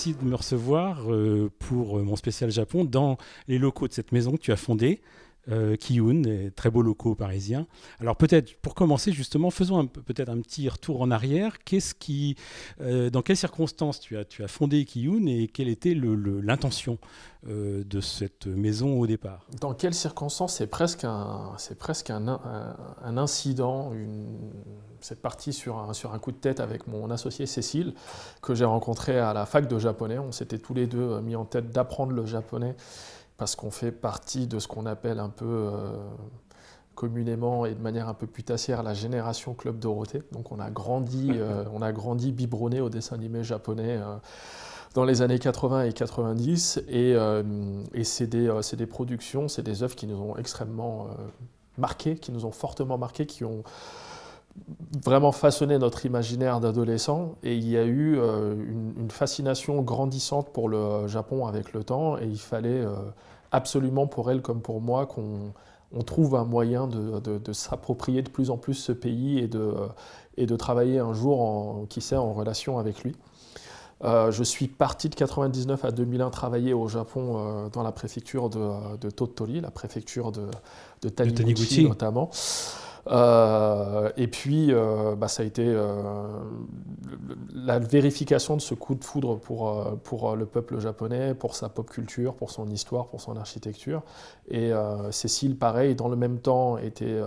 merci de me recevoir pour mon spécial Japon dans les locaux de cette maison que tu as fondée, Kiyun, des très beaux locaux parisiens. Alors peut-être, pour commencer justement, faisons peut-être un petit retour en arrière. Dans quelles circonstances tu as fondé Kiyun et quelle était l'intention de cette maison au départ? Dans quelles circonstances? C'est presque un incident. C'est parti sur un coup de tête avec mon associé Cécile, que j'ai rencontré à la fac de japonais. On s'était tous les deux mis en tête d'apprendre le japonais parce qu'on fait partie de ce qu'on appelle un peu communément et de manière un peu putassière la génération Club Dorothée. Donc on a grandi biberonné au dessin animé japonais dans les années 80 et 90, et c'est des productions, c'est des œuvres qui nous ont extrêmement marqués, qui nous ont fortement marqués, qui ont vraiment façonné notre imaginaire d'adolescent. Et il y a eu une fascination grandissante pour le Japon avec le temps, et il fallait absolument pour elle comme pour moi qu'on trouve un moyen de s'approprier de plus en plus ce pays et de travailler un jour, qui sait, en relation avec lui. Je suis parti de 99 à 2001 travailler au Japon dans la préfecture de Tottori, la préfecture de Taniguchi notamment. Et puis, ça a été la vérification de ce coup de foudre pour le peuple japonais, pour sa pop culture, pour son histoire, pour son architecture. Et Cécile, pareil, dans le même temps, était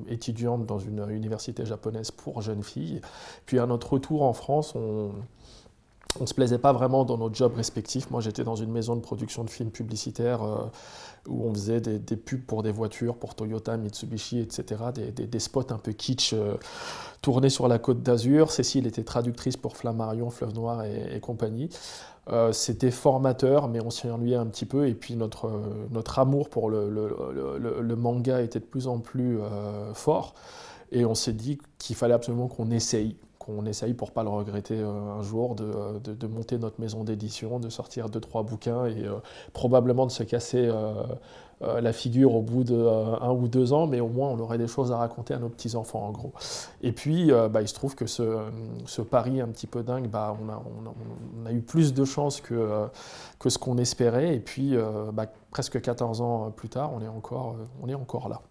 étudiante dans une université japonaise pour jeunes filles. Puis à notre retour en France, on ne se plaisait pas vraiment dans nos jobs respectifs. Moi, j'étais dans une maison de production de films publicitaires où on faisait des pubs pour des voitures, pour Toyota, Mitsubishi, etc. Des spots un peu kitsch tournés sur la Côte d'Azur. Cécile était traductrice pour Flammarion, Fleuve Noir et compagnie. C'était formateur, mais on s'y ennuyait un petit peu. Et puis notre amour pour le manga était de plus en plus fort. Et on s'est dit qu'il fallait absolument qu'on essaye pour ne pas le regretter un jour, de monter notre maison d'édition, de sortir 2-3 bouquins et probablement de se casser la figure au bout de 1 ou 2 ans, mais au moins on aurait des choses à raconter à nos petits-enfants en gros. Et puis il se trouve que ce pari un petit peu dingue, on a eu plus de chance que ce qu'on espérait, et puis presque 14 ans plus tard, on est encore là.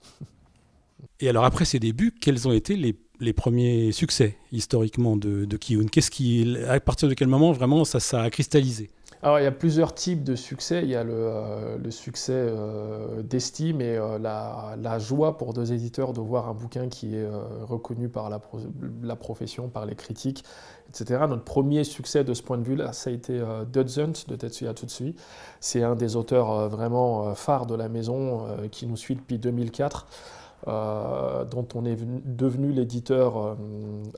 Et alors après ces débuts, quels ont été les premiers succès historiquement de Kiyun? À partir de quel moment vraiment ça a cristallisé? Alors il y a plusieurs types de succès. Il y a le succès d'estime et la joie pour 2 éditeurs de voir un bouquin qui est reconnu par la profession, par les critiques, etc. Notre premier succès de ce point de vue-là, ça a été Dudzunt de Tetsuya Tsutsui. C'est un des auteurs vraiment phares de la maison qui nous suit depuis 2004. Dont on est devenu l'éditeur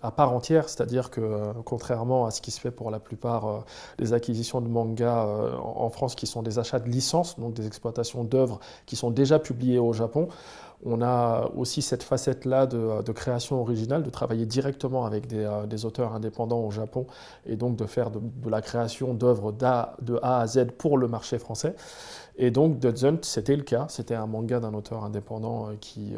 à part entière, c'est-à-dire que contrairement à ce qui se fait pour la plupart des acquisitions de mangas en France, qui sont des achats de licences, donc des exploitations d'œuvres qui sont déjà publiées au Japon, on a aussi cette facette-là de création originale, de travailler directement avec des auteurs indépendants au Japon, et donc de faire de la création d'œuvres de A à Z pour le marché français. Et donc Dudzunt, c'était le cas, c'était un manga d'un auteur indépendant qui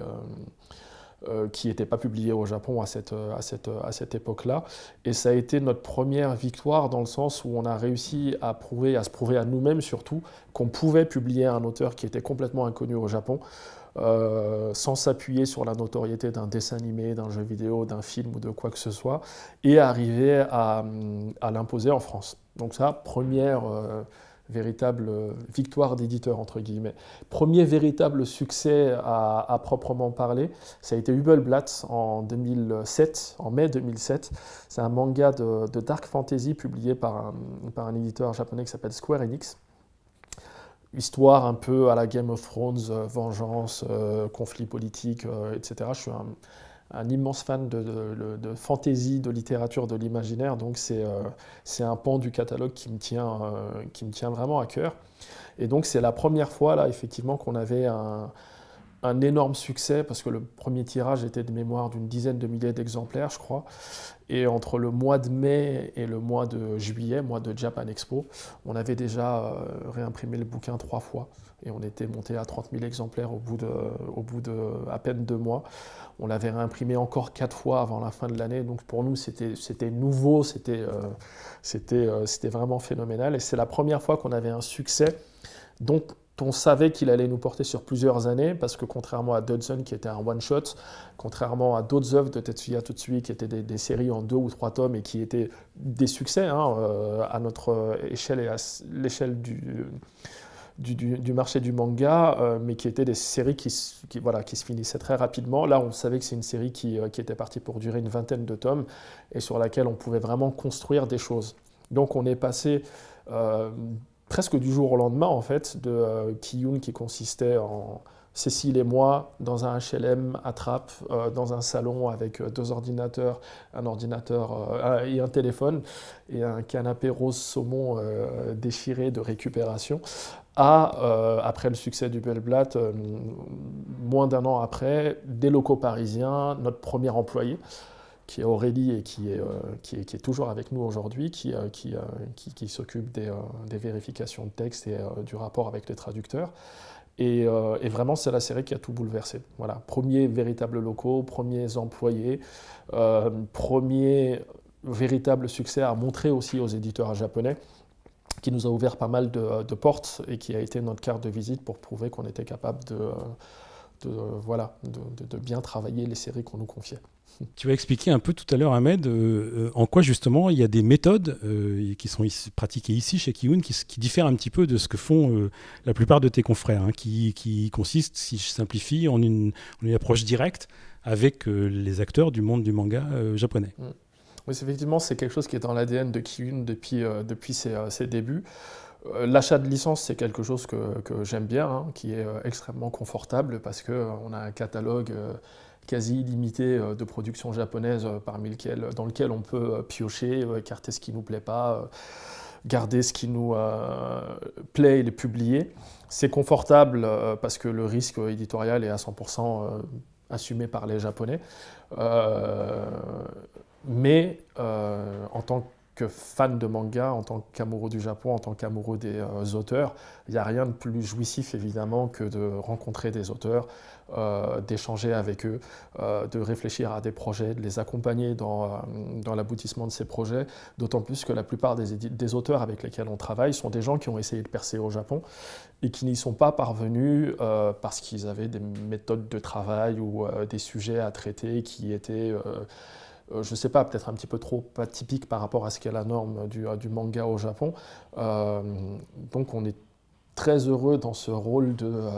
n'était pas publié au Japon à cette époque-là. Et ça a été notre première victoire dans le sens où on a réussi à se prouver à nous-mêmes surtout, qu'on pouvait publier un auteur qui était complètement inconnu au Japon, sans s'appuyer sur la notoriété d'un dessin animé, d'un jeu vidéo, d'un film ou de quoi que ce soit, et arriver à l'imposer en France. Donc ça, première véritable victoire d'éditeur, entre guillemets. Premier véritable succès à proprement parler, ça a été Hubelblatt en mai 2007. C'est un manga de dark fantasy publié par un éditeur japonais qui s'appelle Square Enix. Histoire un peu à la Game of Thrones, vengeance, conflit politique, etc. Je suis un immense fan de fantasy, de littérature, de l'imaginaire, donc c'est un pan du catalogue qui me tient vraiment à cœur. Et donc c'est la première fois là effectivement qu'on avait un énorme succès parce que le premier tirage était de mémoire d'une dizaine de milliers d'exemplaires, je crois. Et entre le mois de mai et le mois de juillet, mois de Japan Expo, on avait déjà réimprimé le bouquin 3 fois. Et on était monté à 30 000 exemplaires au bout de à peine 2 mois. On l'avait réimprimé encore 4 fois avant la fin de l'année. Donc pour nous, c'était nouveau, c'était vraiment phénoménal. Et c'est la première fois qu'on avait un succès dont on savait qu'il allait nous porter sur plusieurs années, parce que contrairement à Dodson, qui était un one-shot, contrairement à d'autres œuvres de Tetsuya Tsutsui, qui étaient des séries en 2 ou 3 tomes et qui étaient des succès à notre échelle et à l'échelle du marché du manga, mais qui étaient des séries qui se finissaient très rapidement. Là, on savait que c'est une série qui était partie pour durer une vingtaine de tomes et sur laquelle on pouvait vraiment construire des choses. Donc on est passé presque du jour au lendemain, en fait, de Kiyun qui consistait en Cécile et moi dans un HLM à Trappes, dans un salon avec 2 ordinateurs, un ordinateur et un téléphone et un canapé rose saumon déchiré de récupération, après le succès du Bell Blatt, moins d'1 an après, des locaux parisiens, notre premier employé, qui est Aurélie et qui est toujours avec nous aujourd'hui, qui s'occupe des vérifications de texte et du rapport avec les traducteurs. Et vraiment, c'est la série qui a tout bouleversé. Voilà, premiers véritables locaux, premiers employés, premier véritable succès à montrer aussi aux éditeurs japonais, qui nous a ouvert pas mal de portes et qui a été notre carte de visite pour prouver qu'on était capable de bien travailler les séries qu'on nous confiait. Tu vas expliquer un peu tout à l'heure, Ahmed, en quoi justement il y a des méthodes qui sont pratiquées ici chez Kiyun qui diffèrent un petit peu de ce que font la plupart de tes confrères, qui consistent, si je simplifie, en une approche directe avec les acteurs du monde du manga japonais. Oui, effectivement, c'est quelque chose qui est dans l'ADN de Kiyun depuis ses débuts. L'achat de licence, c'est quelque chose que j'aime bien, qui est extrêmement confortable parce qu'on a un catalogue quasi illimité de productions japonaises dans lequel on peut piocher, écarter ce qui ne nous plaît pas, garder ce qui nous plaît et les publier. C'est confortable parce que le risque éditorial est à 100% assumé par les Japonais. Mais en tant que fan de manga, en tant qu'amoureux du Japon, en tant qu'amoureux des auteurs, il n'y a rien de plus jouissif évidemment que de rencontrer des auteurs, d'échanger avec eux, de réfléchir à des projets, de les accompagner dans l'aboutissement de ces projets, d'autant plus que la plupart des auteurs avec lesquels on travaille sont des gens qui ont essayé de percer au Japon et qui n'y sont pas parvenus parce qu'ils avaient des méthodes de travail ou des sujets à traiter qui étaient je ne sais pas, peut-être un petit peu trop atypique par rapport à ce qu'est la norme du manga au Japon. Donc on est très heureux dans ce rôle de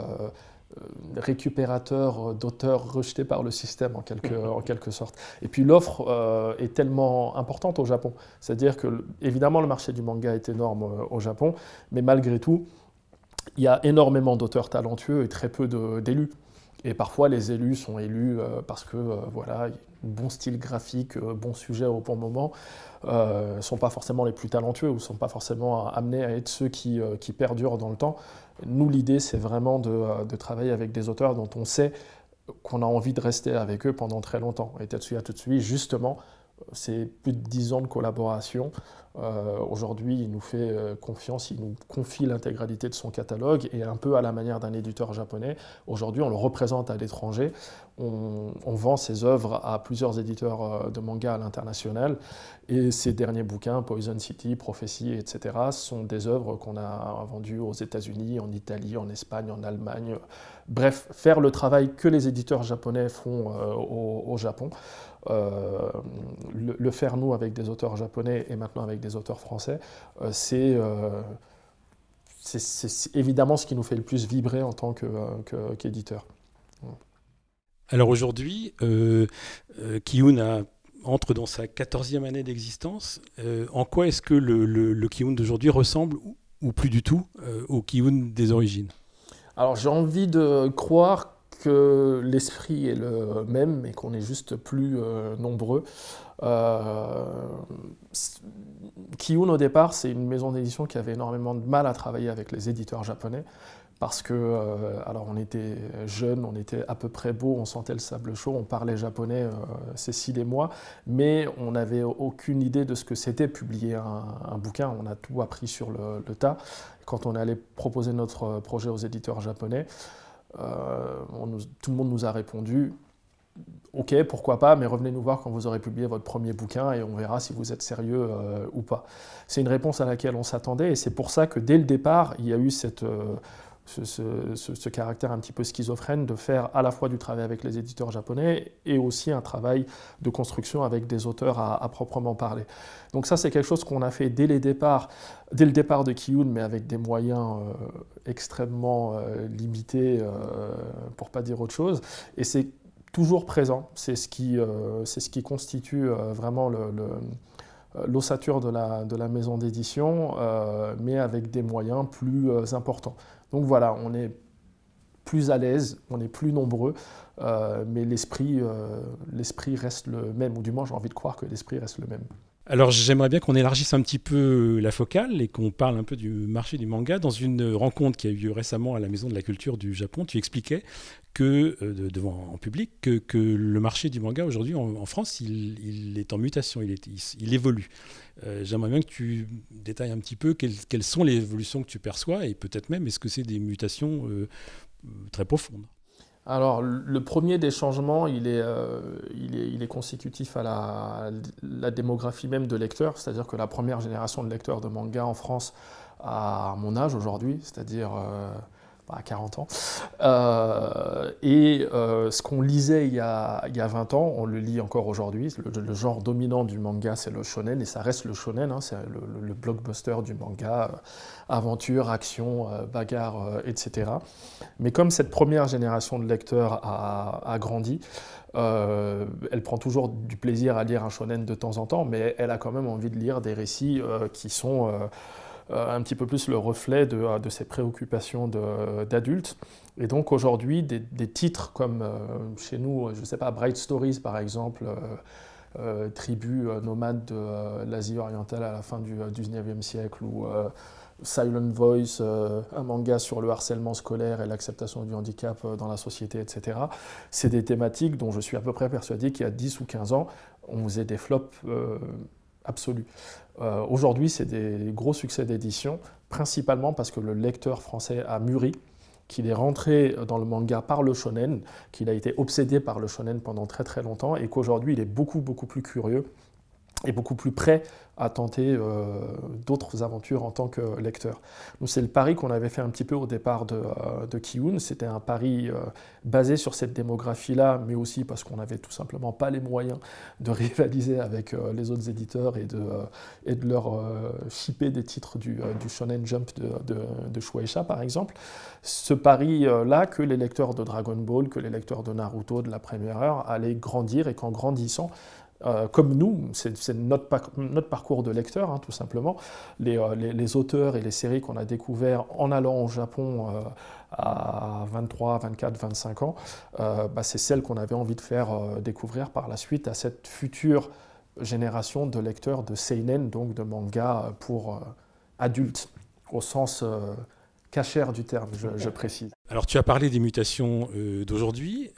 récupérateur d'auteurs rejetés par le système en quelque sorte. Et puis l'offre est tellement importante au Japon. C'est-à-dire que, évidemment, le marché du manga est énorme au Japon, mais malgré tout, il y a énormément d'auteurs talentueux et très peu d'élus. Et parfois, les élus sont élus parce que, voilà, bon style graphique, bon sujet au bon moment, ne sont pas forcément les plus talentueux ou ne sont pas forcément amenés à être ceux qui perdurent dans le temps. Nous, l'idée, c'est vraiment de travailler avec des auteurs dont on sait qu'on a envie de rester avec eux pendant très longtemps. Et Tetsuya Tsutsui, justement, c'est plus de 10 ans de collaboration. Aujourd'hui, il nous fait confiance, il nous confie l'intégralité de son catalogue et un peu à la manière d'un éditeur japonais. Aujourd'hui, on le représente à l'étranger. On vend ses œuvres à plusieurs éditeurs de manga à l'international. Et ces derniers bouquins, Poison City, Prophecy, etc., sont des œuvres qu'on a vendues aux États-Unis, en Italie, en Espagne, en Allemagne. Bref, faire le travail que les éditeurs japonais font au Japon. Le faire nous avec des auteurs japonais et maintenant avec des auteurs français, c'est évidemment ce qui nous fait le plus vibrer en tant qu'éditeur. Alors aujourd'hui, Kiyun entre dans sa 14e année d'existence. En quoi est-ce que le Kiyun d'aujourd'hui ressemble, ou plus du tout, au Kiyun des origines? Alors j'ai envie de croire que l'esprit est le même, mais qu'on est juste plus nombreux. Kiyun, au départ, c'est une maison d'édition qui avait énormément de mal à travailler avec les éditeurs japonais, parce que alors on était jeunes, on était à peu près beaux, on sentait le sable chaud, on parlait japonais, Cécile et moi, mais on n'avait aucune idée de ce que c'était publier un bouquin. On a tout appris sur le tas. Quand on est allé proposer notre projet aux éditeurs japonais, tout le monde nous a répondu « Ok, pourquoi pas, mais revenez nous voir quand vous aurez publié votre premier bouquin et on verra si vous êtes sérieux ou pas. » C'est une réponse à laquelle on s'attendait et c'est pour ça que dès le départ, il y a eu ce caractère un petit peu schizophrène de faire à la fois du travail avec les éditeurs japonais et aussi un travail de construction avec des auteurs à proprement parler. Donc ça, c'est quelque chose qu'on a fait dès le départ de Ki-Youn, mais avec des moyens extrêmement limités, pour ne pas dire autre chose. Et c'est toujours présent, c'est ce qui constitue vraiment l'ossature de la maison d'édition, mais avec des moyens plus importants. Donc voilà, on est plus à l'aise, on est plus nombreux, mais l'esprit reste le même, ou du moins j'ai envie de croire que l'esprit reste le même. Alors j'aimerais bien qu'on élargisse un petit peu la focale et qu'on parle un peu du marché du manga. Dans une rencontre qui a eu lieu récemment à la Maison de la Culture du Japon, tu expliquais que, en public, que le marché du manga aujourd'hui en France, il est en mutation, il évolue. J'aimerais bien que tu détailles un petit peu quelles sont les évolutions que tu perçois et peut-être même est-ce que c'est des mutations très profondes. Alors, le premier des changements, il est consécutif à la démographie même de lecteurs, c'est-à-dire que la première génération de lecteurs de manga en France à mon âge aujourd'hui, c'est-à-dire à 40 ans, ce qu'on lisait il y a 20 ans, on le lit encore aujourd'hui. Le genre dominant du manga, c'est le shonen, et ça reste le shonen, hein, c'est le blockbuster du manga, aventure, action, bagarre, etc. Mais comme cette première génération de lecteurs a grandi, elle prend toujours du plaisir à lire un shonen de temps en temps, mais elle a quand même envie de lire des récits qui sont un petit peu plus le reflet de ses préoccupations d'adultes. Et donc aujourd'hui, des titres comme chez nous, je ne sais pas, Bright Stories par exemple, tribu nomade de l'Asie orientale à la fin du 19e siècle, ou Silent Voice, un manga sur le harcèlement scolaire et l'acceptation du handicap dans la société, etc. C'est des thématiques dont je suis à peu près persuadé qu'il y a 10 ou 15 ans, on faisait des flops absolus. Aujourd'hui, c'est des gros succès d'édition, principalement parce que le lecteur français a mûri, qu'il est rentré dans le manga par le shonen, qu'il a été obsédé par le shonen pendant très très longtemps et qu'aujourd'hui, il est beaucoup plus curieux et beaucoup plus prêt à tenter d'autres aventures en tant que lecteur. Donc c'est le pari qu'on avait fait un petit peu au départ de Ki-Youn. C'était un pari basé sur cette démographie-là, mais aussi parce qu'on n'avait tout simplement pas les moyens de rivaliser avec les autres éditeurs et de leur shipper des titres du Shonen Jump de Shueisha, par exemple. Ce pari-là, que les lecteurs de Dragon Ball, que les lecteurs de Naruto, de la première heure, allaient grandir, et qu'en grandissant, comme nous, c'est notre parcours de lecteur, hein, tout simplement. Les auteurs et les séries qu'on a découverts en allant au Japon à 23, 24, 25 ans, c'est celles qu'on avait envie de faire découvrir par la suite à cette future génération de lecteurs de seinen, donc de manga pour adultes, au sens cachère du terme, je précise. Alors tu as parlé des mutations d'aujourd'hui.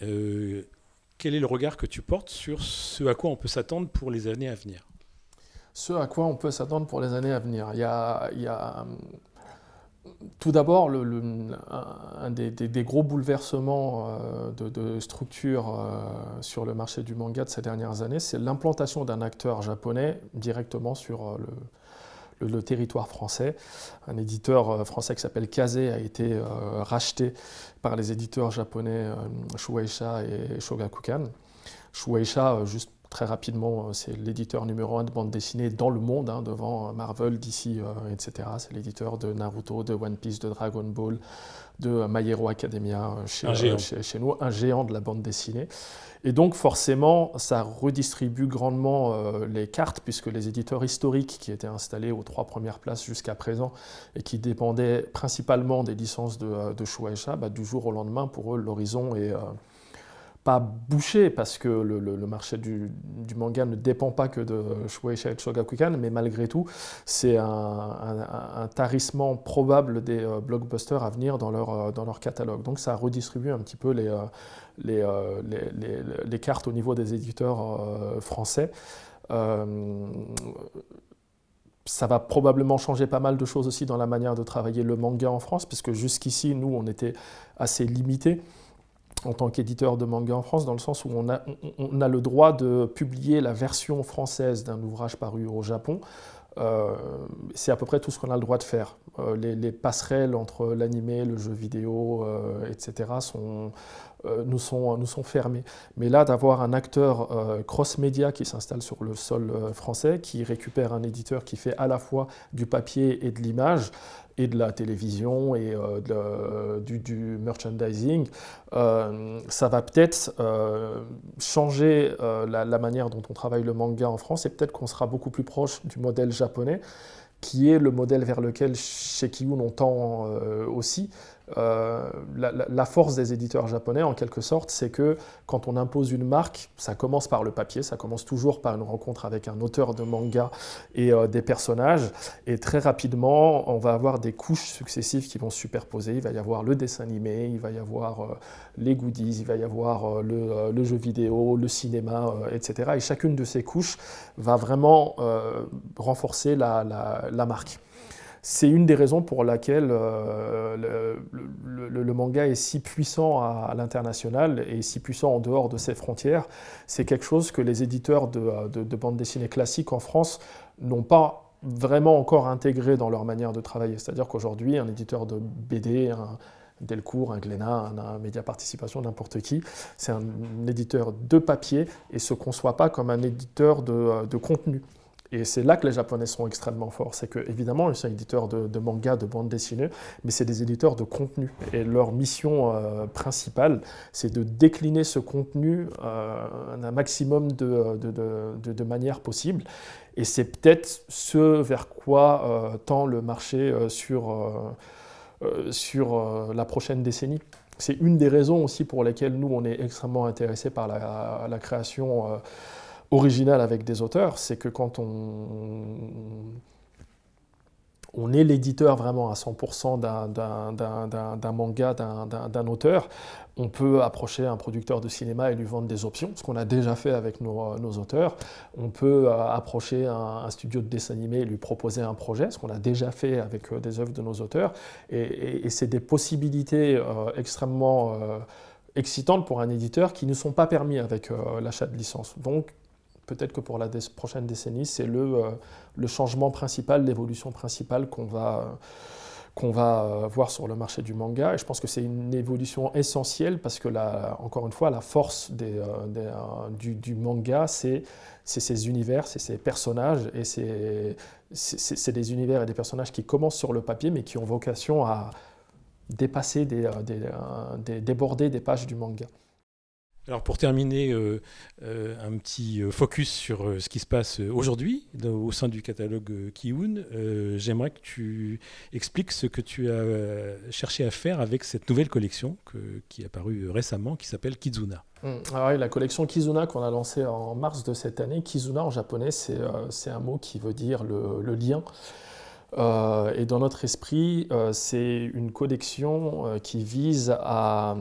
Quel est le regard que tu portes sur ce à quoi on peut s'attendre pour les années à venir? Ce à quoi on peut s'attendre pour les années à venir. Il y a tout d'abord un des gros bouleversements de structure sur le marché du manga de ces dernières années, c'est l'implantation d'un acteur japonais directement sur le territoire français. Un éditeur français qui s'appelle Kase a été racheté par les éditeurs japonais Shueisha et Shogakukan. Shueisha, juste très rapidement, c'est l'éditeur numéro 1 de bande dessinée dans le monde, hein, devant Marvel, DC, etc. C'est l'éditeur de Naruto, de One Piece, de Dragon Ball, de My Hero Academia chez nous, un géant de la bande dessinée. Et donc forcément, ça redistribue grandement les cartes, puisque les éditeurs historiques qui étaient installés aux 3 premières places jusqu'à présent et qui dépendaient principalement des licences de Shueisha, du jour au lendemain, pour eux, l'horizon est pas bouché parce que le marché du manga ne dépend pas que de Shueisha et Shogakukan, mais malgré tout, c'est un tarissement probable des blockbusters à venir dans leur catalogue. Donc ça redistribue un petit peu les cartes au niveau des éditeurs français. Ça va probablement changer pas mal de choses aussi dans la manière de travailler le manga en France, puisque jusqu'ici, nous, on était assez limités en tant qu'éditeur de manga en France, dans le sens où on a le droit de publier la version française d'un ouvrage paru au Japon. C'est à peu près tout ce qu'on a le droit de faire. Les passerelles entre l'animé, le jeu vidéo, etc. nous sont fermées. Mais là, d'avoir un acteur cross-média qui s'installe sur le sol français, qui récupère un éditeur qui fait à la fois du papier et de l'image, et de la télévision et du merchandising, ça va peut-être changer la manière dont on travaille le manga en France, et peut-être qu'on sera beaucoup plus proche du modèle japonais, qui est le modèle vers lequel chez Kiyun on tend aussi. La force des éditeurs japonais, en quelque sorte, c'est que quand on impose une marque, ça commence par le papier, ça commence toujours par une rencontre avec un auteur de manga et des personnages, et très rapidement, on va avoir des couches successives qui vont se superposer. Il va y avoir le dessin animé, il va y avoir les goodies, il va y avoir le jeu vidéo, le cinéma, etc. Et chacune de ces couches va vraiment renforcer la marque. C'est une des raisons pour laquelle le manga est si puissant à l'international et si puissant en dehors de ses frontières. C'est quelque chose que les éditeurs de bande dessinée classique en France n'ont pas vraiment encore intégré dans leur manière de travailler. C'est-à-dire qu'aujourd'hui, un éditeur de BD, un Delcourt, un Glénat, un Média Participation, n'importe qui, c'est un éditeur de papier et ne se conçoit pas comme un éditeur de contenu. Et c'est là que les Japonais sont extrêmement forts. C'est que, évidemment, ils sont éditeurs de manga, de bande dessinée, mais c'est des éditeurs de contenu. Et leur mission principale, c'est de décliner ce contenu un maximum de manières possibles. Et c'est peut-être ce vers quoi tend le marché sur la prochaine décennie. C'est une des raisons aussi pour lesquelles nous, on est extrêmement intéressés par la création original avec des auteurs, c'est que quand on est l'éditeur vraiment à 100% d'un manga, d'un auteur, on peut approcher un producteur de cinéma et lui vendre des options, ce qu'on a déjà fait avec nos auteurs. On peut approcher un studio de dessin animé et lui proposer un projet, ce qu'on a déjà fait avec des œuvres de nos auteurs. Et c'est des possibilités extrêmement excitantes pour un éditeur qui ne sont pas permis avec l'achat de licence. Donc, peut-être que pour la prochaine décennie, c'est le changement principal, l'évolution principale qu'on va voir sur le marché du manga. Et je pense que c'est une évolution essentielle parce que, encore une fois, la force du manga, c'est ses univers, c'est ses personnages. Et c'est des univers et des personnages qui commencent sur le papier, mais qui ont vocation à dépasser, déborder des pages du manga. Alors pour terminer, un petit focus sur ce qui se passe aujourd'hui au sein du catalogue Kiyun, j'aimerais que tu expliques ce que tu as cherché à faire avec cette nouvelle collection qui est apparue récemment, qui s'appelle Kizuna. Alors oui, la collection Kizuna qu'on a lancée en mars de cette année, Kizuna en japonais, c'est un mot qui veut dire le lien. Et dans notre esprit, c'est une collection qui vise à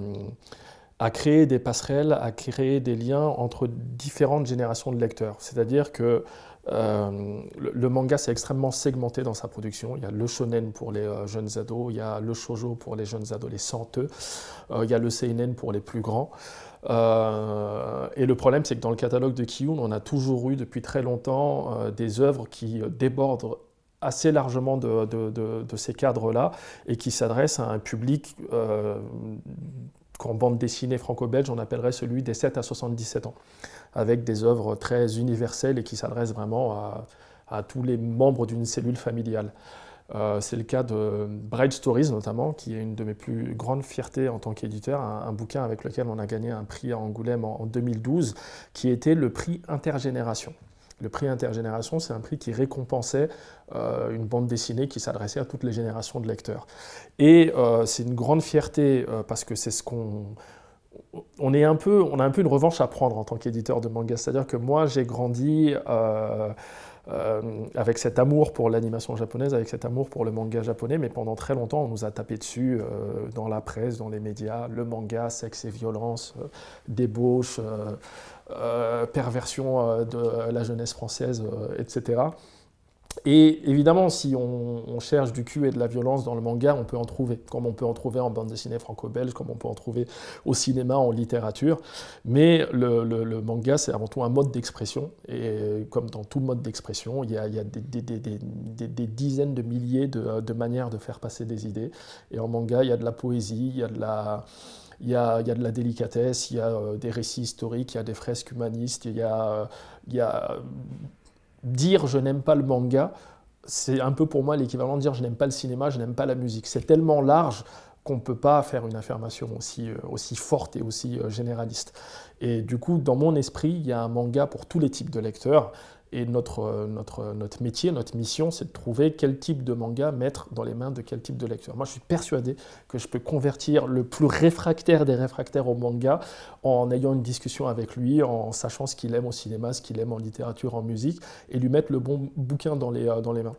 créer des passerelles, à créer des liens entre différentes générations de lecteurs. C'est-à-dire que le manga, c'est extrêmement segmenté dans sa production. Il y a le shonen pour les jeunes ados, il y a le shoujo pour les jeunes adolescentes, il y a le seinen pour les plus grands. Et le problème, c'est que dans le catalogue de Kiyun, on a toujours eu depuis très longtemps des œuvres qui débordent assez largement de ces cadres-là et qui s'adressent à un public qu'en bande dessinée franco-belge, on appellerait celui des 7 à 77 ans, avec des œuvres très universelles et qui s'adressent vraiment à tous les membres d'une cellule familiale. C'est le cas de Bright Stories notamment, qui est une de mes plus grandes fiertés en tant qu'éditeur, un bouquin avec lequel on a gagné un prix à Angoulême en 2012, qui était le prix Intergénération. Le prix Intergénération, c'est un prix qui récompensait une bande dessinée qui s'adressait à toutes les générations de lecteurs. Et c'est une grande fierté parce que c'est ce qu'on on a un peu une revanche à prendre en tant qu'éditeur de manga. C'est-à-dire que moi, j'ai grandi avec cet amour pour l'animation japonaise, avec cet amour pour le manga japonais, mais pendant très longtemps, on nous a tapé dessus dans la presse, dans les médias, le manga, sexe et violence, débauche, perversion de la jeunesse française, etc. Et évidemment, si on cherche du cul et de la violence dans le manga, on peut en trouver, comme on peut en trouver en bande dessinée franco-belge, comme on peut en trouver au cinéma, en littérature. Mais le manga, c'est avant tout un mode d'expression. Et comme dans tout mode d'expression, il y a des dizaines de milliers de manières de faire passer des idées. Et en manga, il y a de la poésie, il y a de la... Il y a de la délicatesse, il y a des récits historiques, il y a des fresques humanistes, il y a dire je n'aime pas le manga, c'est un peu pour moi l'équivalent de dire je n'aime pas le cinéma, je n'aime pas la musique. C'est tellement large qu'on ne peut pas faire une affirmation aussi forte et aussi généraliste. Et du coup, dans mon esprit, il y a un manga pour tous les types de lecteurs. Et notre métier, notre mission, c'est de trouver quel type de manga mettre dans les mains de quel type de lecteur. Moi, je suis persuadé que je peux convertir le plus réfractaire des réfractaires au manga en ayant une discussion avec lui, en sachant ce qu'il aime au cinéma, ce qu'il aime en littérature, en musique, et lui mettre le bon bouquin dans les mains.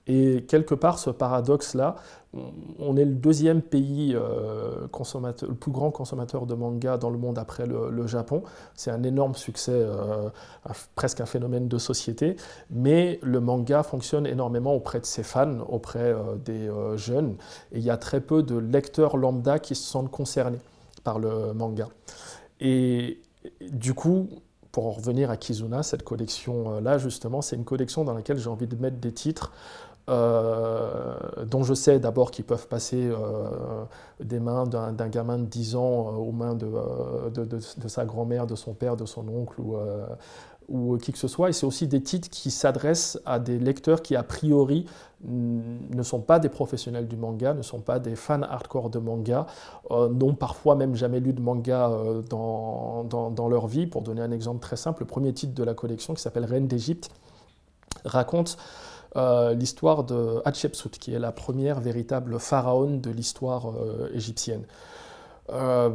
Et quelque part, ce paradoxe-là, on est le deuxième pays le plus grand consommateur de manga dans le monde après le Japon. C'est un énorme succès, presque un phénomène de société. Mais le manga fonctionne énormément auprès de ses fans, auprès des jeunes. Et il y a très peu de lecteurs lambda qui se sentent concernés par le manga. Et du coup, pour en revenir à Kizuna, cette collection-là, justement, c'est une collection dans laquelle j'ai envie de mettre des titres dont je sais d'abord qu'ils peuvent passer des mains d'un gamin de 10 ans aux mains de sa grand-mère, de son père, de son oncle ou qui que ce soit. Et c'est aussi des titres qui s'adressent à des lecteurs qui, a priori, ne sont pas des professionnels du manga, ne sont pas des fans hardcore de manga, n'ont parfois même jamais lu de manga dans leur vie. Pour donner un exemple très simple, le premier titre de la collection, qui s'appelle Reine d'Égypte, raconte l'histoire de Hatshepsut, qui est la première véritable pharaon de l'histoire égyptienne. Une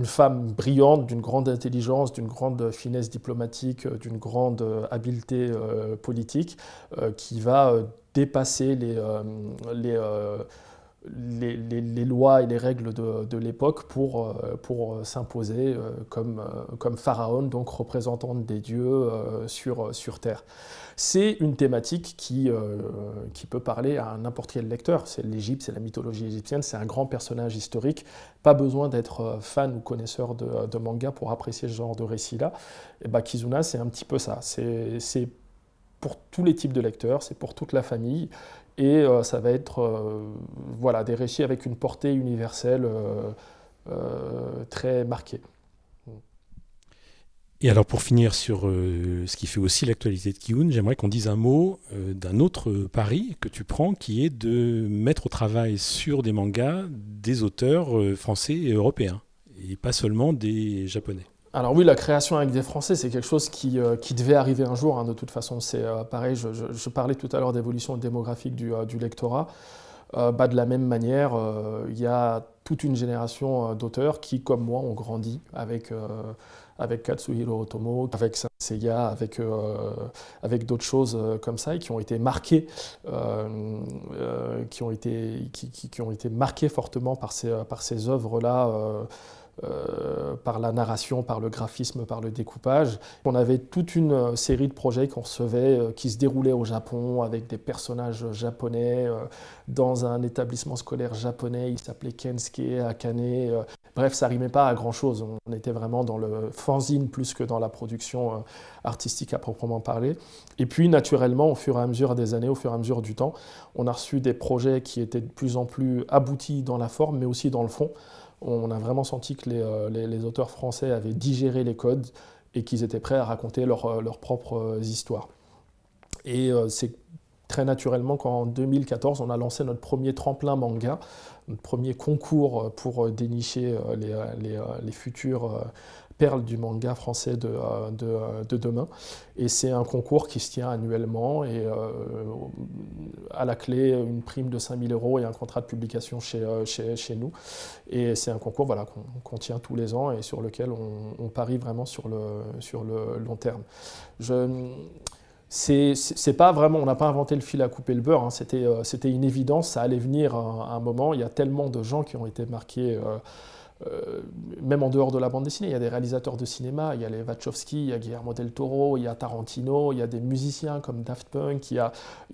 femme brillante, d'une grande intelligence, d'une grande finesse diplomatique, d'une grande habileté politique, qui va dépasser les lois et les règles de l'époque pour s'imposer comme pharaon, donc représentante des dieux sur Terre. C'est une thématique qui peut parler à n'importe quel lecteur. C'est l'Égypte, c'est la mythologie égyptienne, c'est un grand personnage historique. Pas besoin d'être fan ou connaisseur de manga pour apprécier ce genre de récit-là. Et bah, Kizuna, c'est un petit peu ça. C'est pour tous les types de lecteurs, c'est pour toute la famille. Et ça va être voilà, des récits avec une portée universelle très marquée. Et alors pour finir sur ce qui fait aussi l'actualité de Ki-hoon, j'aimerais qu'on dise un mot d'un autre pari que tu prends, qui est de mettre au travail sur des mangas des auteurs français et européens, et pas seulement des japonais. Alors oui, la création avec des Français, c'est quelque chose qui devait arriver un jour, hein, de toute façon. C'est pareil, je parlais tout à l'heure d'évolution démographique du lectorat. De la même manière, il y a toute une génération d'auteurs qui, comme moi, ont grandi avec Katsuhiro Otomo, avec Saint Seiya, avec d'autres choses comme ça, et qui ont été marqués, qui ont été marqués fortement par ces œuvres-là. Par la narration, par le graphisme, par le découpage. On avait toute une série de projets qu'on recevait qui se déroulaient au Japon avec des personnages japonais dans un établissement scolaire japonais. Il s'appelait Kensuke Akane. Bref, ça rimait pas à grand-chose. On était vraiment dans le fanzine plus que dans la production artistique à proprement parler. Et puis, naturellement, au fur et à mesure des années, au fur et à mesure du temps, on a reçu des projets qui étaient de plus en plus aboutis dans la forme, mais aussi dans le fond. On a vraiment senti que les auteurs français avaient digéré les codes et qu'ils étaient prêts à raconter leurs propres histoires. Et c'est très naturellement qu'en 2014, on a lancé notre premier tremplin manga notre premier concours pour dénicher les futurs perles du manga français de demain. Et c'est un concours qui se tient annuellement et à la clé une prime de 5 000 € et un contrat de publication chez nous. Et c'est un concours voilà, qu'on tient tous les ans et sur lequel on parie vraiment sur le long terme. C'est pas vraiment, on n'a pas inventé le fil à couper le beurre, hein. C'était une évidence, ça allait venir à un moment. Il y a tellement de gens qui ont été marqués, même en dehors de la bande dessinée. Il y a des réalisateurs de cinéma, il y a les Wachowski, il y a Guillermo del Toro, il y a Tarantino, il y a des musiciens comme Daft Punk, il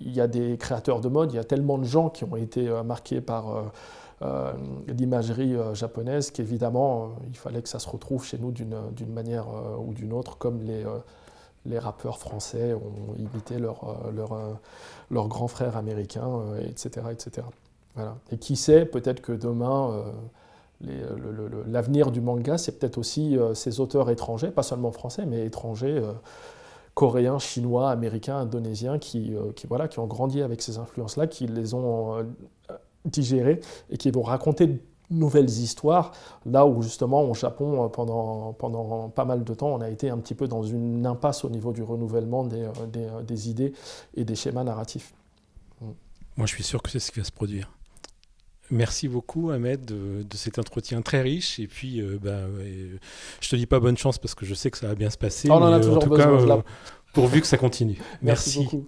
y a des créateurs de mode, il y a tellement de gens qui ont été marqués par l'imagerie japonaise qu'évidemment, il fallait que ça se retrouve chez nous d'une manière ou d'une autre, comme les rappeurs français ont imité leurs grands frères américains, etc., etc. Voilà. Et qui sait, peut-être que demain, l'avenir du manga, c'est peut-être aussi ces auteurs étrangers, pas seulement français, mais étrangers, coréens, chinois, américains, indonésiens, qui ont grandi avec ces influences-là, qui les ont digérées et qui vont raconter de nouvelles histoires, là où justement au Japon, pendant pas mal de temps, on a été un petit peu dans une impasse au niveau du renouvellement des idées et des schémas narratifs. Moi, je suis sûr que c'est ce qui va se produire. Merci beaucoup, Ahmed, de cet entretien très riche. Et puis, je te dis pas bonne chance parce que je sais que ça va bien se passer. On en a toujours besoin. Pourvu que ça continue. Merci beaucoup.